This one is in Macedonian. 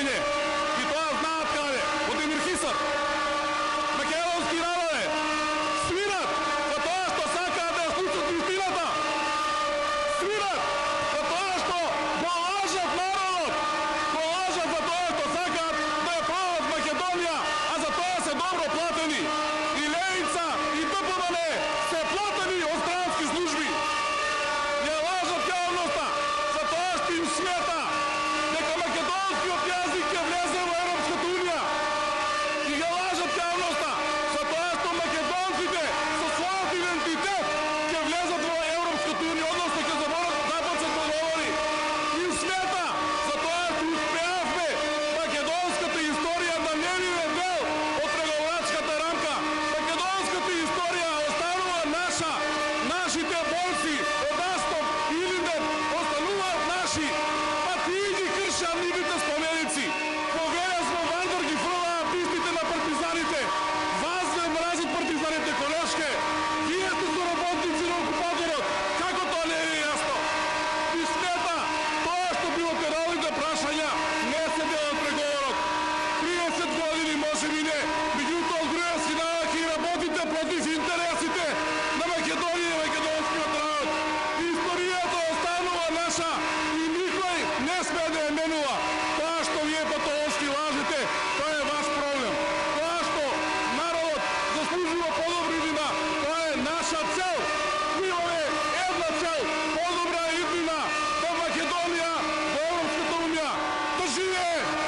mišljenje. I to znat kade. Vladimir Hisar. Makedonski narode. Svirat za to što sakade slučat istinata. Svirat za to što polažat narod. Polažat za to što sakad da je prolaz Makedonija, a za to se dobro plateni. I Levica i Tpmane se plateni od stranskih službi. Je lažat javnosta za to što im smeta neka makedonski jezik je vleze u Evropska unija. I je lažat javnosta za to što makedoncite sa svojom identitet je vlezat u Evropska unija, odnosno ke započet da govori. Im smeta za to što uspjehme makedonskата istorija da ne vive del od pregovaračkата рамка. Makedonskата istorija ostanува naša. Нашите бойци od Astov i Ilindен ostanuvat naši. Pa ti иди кршам нивите споменици. Повеля смо Вандор ги фрла пистите на партизаните. Вас не мразят партизаните, колешке. Вие сте заработници на окупаторот. Како то не е ясно? Ви смета тоа што билатералните прашања не се дел од преговорот. 30 години може би не. Меѓутоа од друга страна ќе работите против интересите на Македонија и македонскиот народ. Историјата останува наша и никој не сме да ја менува. Тоа што вие патолошки лажете, тоа е ваш проблем. Тоа што народот заслужува подобри иднина, тоа е наша цел. Имаме една цел, подобра иднина во Македонија, во Европската унија. Да живее